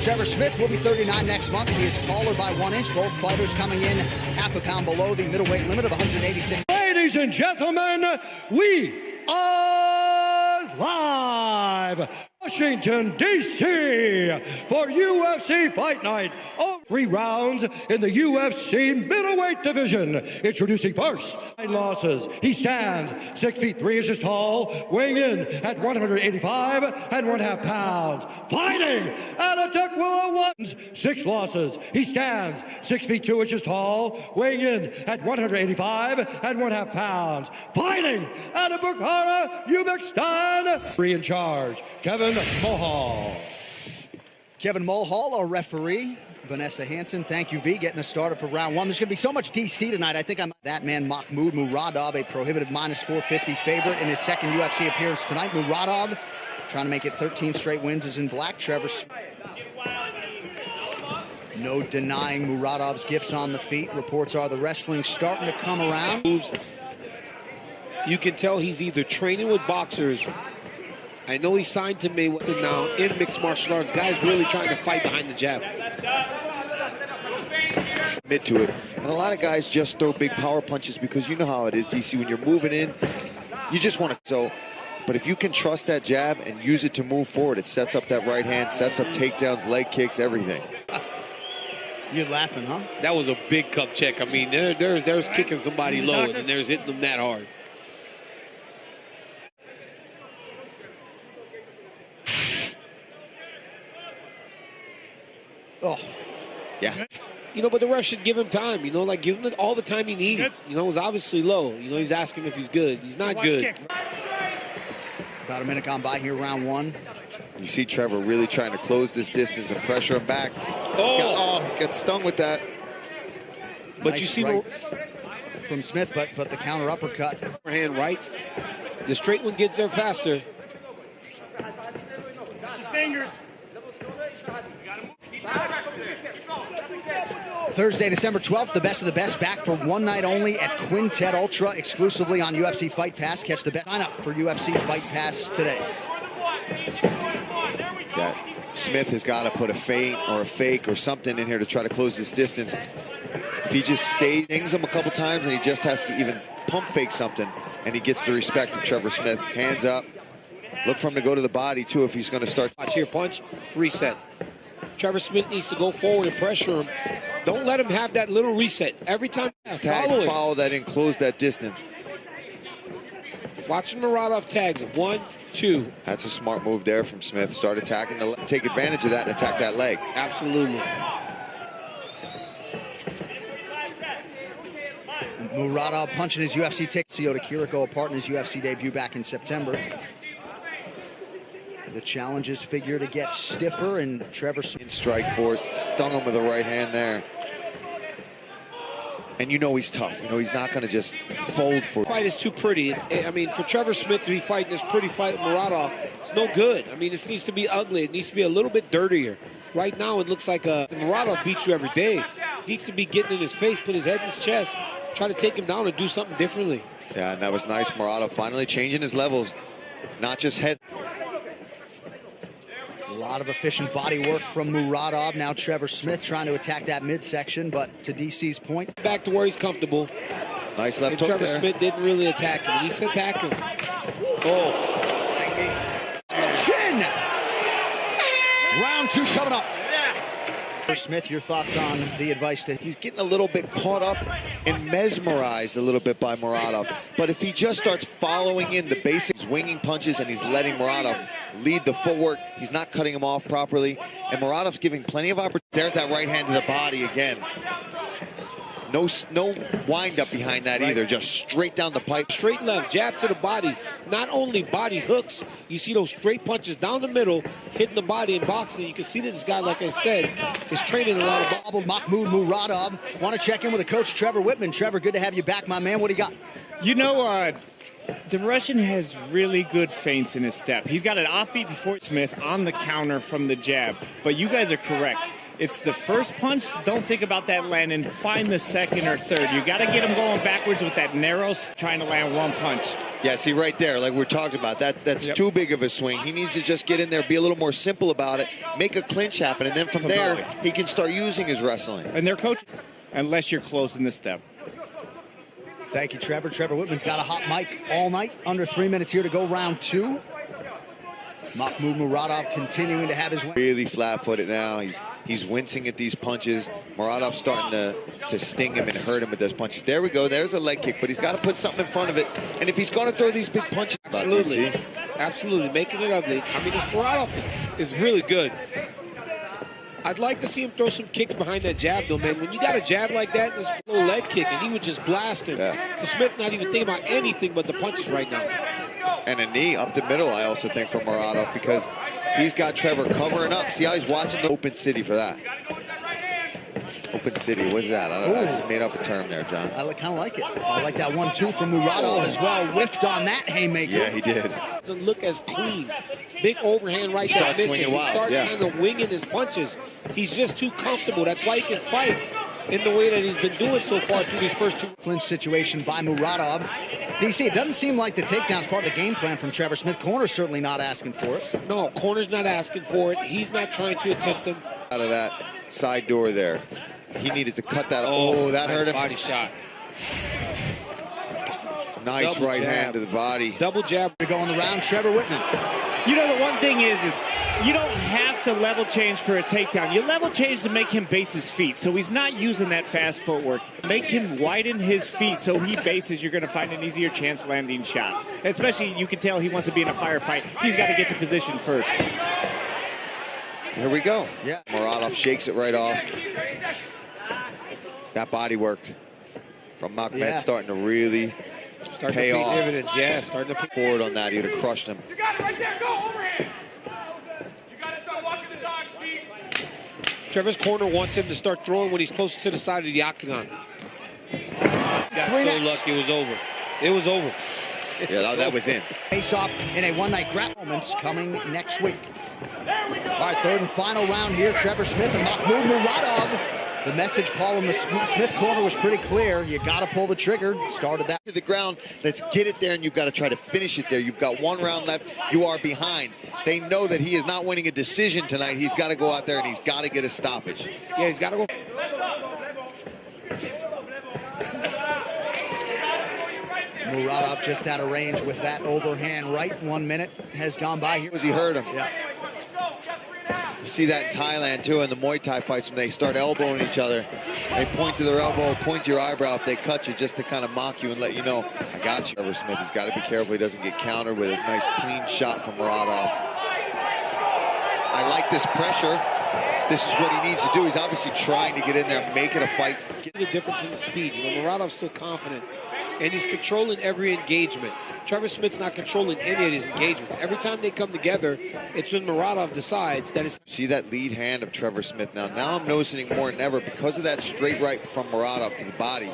Trevor Smith will be 39 next month. He is taller by 1 inch. Both fighters coming in half a pound below the middleweight limit of 186. Ladies and gentlemen, we are live, Washington, D.C. for UFC Fight Night. All 3 rounds in the UFC middleweight division. Introducing first, 9 losses. He stands 6 feet 3 inches tall, weighing in at 185 and 1/2 pounds. Fighting out of Tukwila, 6 losses. He stands 6 feet 2 inches tall, weighing in at 185 and 1/2 pounds. Fighting out of Bukhara, Uzbekistan. 3 in charge, Kevin Mulhall. Kevin Mulhall, our referee. Vanessa Hansen, thank you, V, getting us started for round 1. There's going to be so much DC tonight. I think I'm that man, MAHMUD Murodov, a prohibitive -450 favorite in his second UFC appearance tonight. Murodov trying to make it 13 straight wins is in black. Trevor, no denying Muradov's gifts on the feet. Reports are the wrestling's starting to come around. You can tell he's either training with boxers. I know he signed to me now in mixed martial arts. Guys really trying to fight behind the jab. Admit to it. And a lot of guys just throw big power punches because you know how it is, DC. When you're moving in, you just want to. But if you can trust that jab and use it to move forward, it sets up that right hand, sets up takedowns, leg kicks, everything. You're laughing, huh? That was a big cup check. I mean, there's kicking somebody low, and then there's hitting them that hard. Oh, yeah. You know, but the ref should give him time, you know, like give him all the time he needs. You know, it was obviously low. You know, he's asking if he's good. He's not good. About a minute gone by here, round 1. You see Trevor really trying to close this distance and pressure him back. He got stung with that. But nice you see right from Smith, but the counter uppercut. Hand right. The straight one gets there faster. Fingers. Thursday, December 12th, the best of the best back for one night only at Quintet Ultra, exclusively on UFC Fight Pass. Catch the best. Sign up for UFC Fight Pass today. Yeah, Smith has got to put a feint or a fake or something in here to try to close this distance. If he just stings him a couple times and he just has to even pump fake something, and he gets the respect of Trevor Smith. Hands up. Look for him to go to the body, too, if he's going to start. Watch here, punch, reset. Trevor Smith needs to go forward and pressure him. Don't let him have that little reset. Every time, follow that in, close that distance. Watch Murodov tags him. 1, 2. That's a smart move there from Smith. Start attacking, take advantage of that and attack that leg. Absolutely. Murodov punching his UFC ticket. Ciota Kiriko apart in his UFC debut back in September. The challenges figure to get stiffer, and Trevor in strike force, stung him with the right hand there. And you know he's tough. You know he's not going to just fold for. The fight is too pretty. I mean, for Trevor Smith to be fighting this pretty fight with Murodov, it's no good. I mean, this needs to be ugly. It needs to be a little bit dirtier. Right now, it looks like Murodov beats you every day. He needs to be getting in his face, put his head in his chest, try to take him down and do something differently. Yeah, and that was nice. Murodov finally changing his levels, not just head. A lot of efficient body work from Murodov. Now Trevor Smith trying to attack that midsection, but to DC's point. Back to where he's comfortable. Nice left hook Trevor there. Smith didn't really attack him. He's attacking him. Oh. Chin! Round 2 coming up. Smith, your thoughts on the advice to... He's getting a little bit caught up and mesmerized a little bit by Murodov. But if he just starts following in the basics, winging punches, and he's letting Murodov lead the footwork, he's not cutting him off properly. And Murodov's giving plenty of opportunity. There's that right hand to the body again. No wind up behind that either, just straight down the pipe. Straight left, jab to the body. Not only body hooks, you see those straight punches down the middle, hitting the body in boxing. You can see that this guy, like I said, is training a lot of boxing. MAHMUD Murodov. Want to check in with the coach, Trevor Whitman. Trevor, good to have you back, my man. What do you got? You know, the Russian has really good feints in his step. He's got an offbeat before Smith on the counter from the jab. But you guys are correct. It's the first punch. Don't think about that landing. Find the second or third. You got to get him going backwards with that narrow, trying to land one punch. Yeah, see right there, like we're talking about, that's too big of a swing. He needs to just get in there, be a little more simple about it, make a clinch happen, and then from there, he can start using his wrestling. And they're coaching, unless you're close in the step. Thank you, Trevor. Trevor Whitman's got a hot mic all night. Under 3 minutes here to go, round 2. Mahmoud Murodov continuing to have his win. Really flat-footed now. He's wincing at these punches. Murodov's starting to sting him and hurt him with those punches. There we go. There's a leg kick, but he's got to put something in front of it. And if he's going to throw these big punches, Absolutely, making it ugly. I mean, this Murodov is really good. I'd like to see him throw some kicks behind that jab, though, man. When you got a jab like that, and this low leg kick, and he would just blast him. Yeah. So Smith not even thinking about anything but the punches right now. And a knee up the middle, I also think, from Murodov, because he's got Trevor covering up. See how he's watching the open city for that. Open city, what's that? I don't know. I just made up a term there, John. I kind of like it. I like that 1-2 from Murodov as well. Whiffed on that haymaker. Yeah, he did. Doesn't look as clean. Big overhand right there missing. He starts kind of winging his punches. He's just too comfortable. That's why he can fight in the way that he's been doing so far through these first 2. Clinch situation by Murodov. DC, it doesn't seem like the takedown's part of the game plan from Trevor Smith. Corner's certainly not asking for it. No, corner's not asking for it. He's not trying to attempt them. Out of that side door there. He needed to cut that. Oh, that hurt him. Body shot. Nice Double right jab. hand to the body. Double jab. To go on the round, Trevor Whitman. You know, the one thing is you don't have to level change for a takedown. You level change to make him base his feet, so he's not using that fast footwork. Make him widen his feet so he bases. You're going to find an easier chance landing shots. Especially, you can tell he wants to be in a firefight. He's got to get to position first. Here we go. Yeah. Murodov shakes it right off. That body work from Mahmoud starting to really pay off. Dividends, yeah, starting to pay forward on that. He'd have crushed him. You got it right there. Go overhand. You got to start walking the dog's feet. Trevor's corner wants him to start throwing when he's close to the side of the octagon. Got so lucky it was over. It was over. Yeah, that was in. Face off in a one-night grab moments coming next week. All right, third and final round here. Trevor Smith and Mahmoud Murodov. The message, Paul, in the Smith corner was pretty clear. You got to pull the trigger. Started that To the ground. Let's get it there, and you've got to try to finish it there. You've got 1 round left. You are behind. They know that he is not winning a decision tonight. He's got to go out there, and he's got to get a stoppage. Yeah, he's got to go. Murodov just out of range with that overhand right. 1 minute has gone by here. Because he hurt him. Yeah. You see that in Thailand, too, in the Muay Thai fights when they start elbowing each other. They point to their elbow, point to your eyebrow if they cut you, just to kind of mock you and let you know, I got you. Trevor Smith, he's got to be careful he doesn't get countered with a nice clean shot from Murodov. I like this pressure. This is what he needs to do. He's obviously trying to get in there and make it a fight. The difference in the speed. You know, Murodov's still confident, and he's controlling every engagement. Trevor Smith's not controlling any of his engagements. Every time they come together, it's when Murodov decides that it's... See that lead hand of Trevor Smith now. Now I'm noticing more than ever, because of that straight right from Murodov to the body,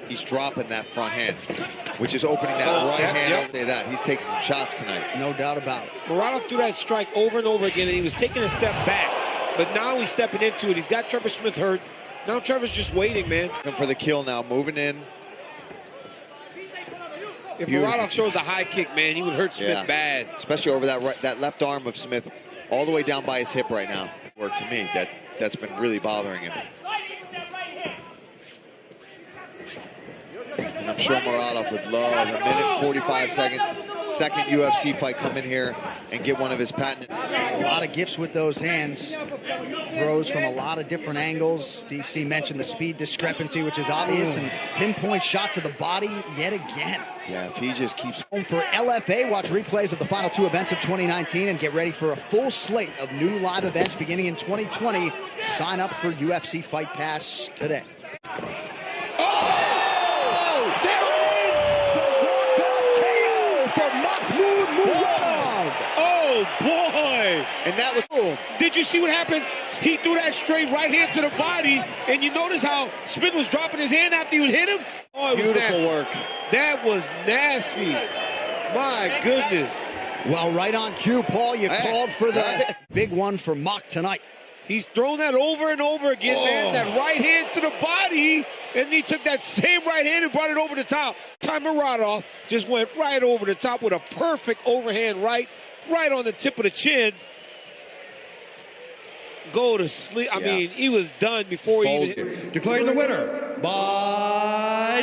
he's dropping that front hand, which is opening that right hand over that. He's taking some shots tonight. No doubt about it. Murodov threw that strike over and over again, and he was taking a step back. But now he's stepping into it. He's got Trevor Smith hurt. Now Trevor's just waiting, man. For the kill now, moving in. If Murodov throws a high kick, man, he would hurt Smith bad. Especially over that left arm of Smith, all the way down by his hip right now. Or to me, that's been really bothering him. And I'm sure Murodov would love a minute, 45 seconds, second UFC fight, come in here and get one of his patented. A lot of gifts with those hands. Throws from a lot of different angles. DC mentioned the speed discrepancy, which is obvious, and pinpoint shot to the body yet again. Yeah, if he just keeps... For LFA, watch replays of the final 2 events of 2019 and get ready for a full slate of new live events beginning in 2020. Sign up for UFC Fight Pass today. Mahmoud Murodov. Oh, boy. And that was cool. Did you see what happened? He threw that straight right hand to the body, and you notice how Smith was dropping his hand after you hit him? Oh, it was beautiful nasty. Work. That was nasty. My goodness. Well, right on cue, Paul. You called for the big one for Mach tonight. He's thrown that over and over again, man. That right hand to the body. And he took that same right hand and brought it over the top. Murodov just went right over the top with a perfect overhand right on the tip of the chin. Go to sleep. I mean, he was done before he even... Declaring the winner by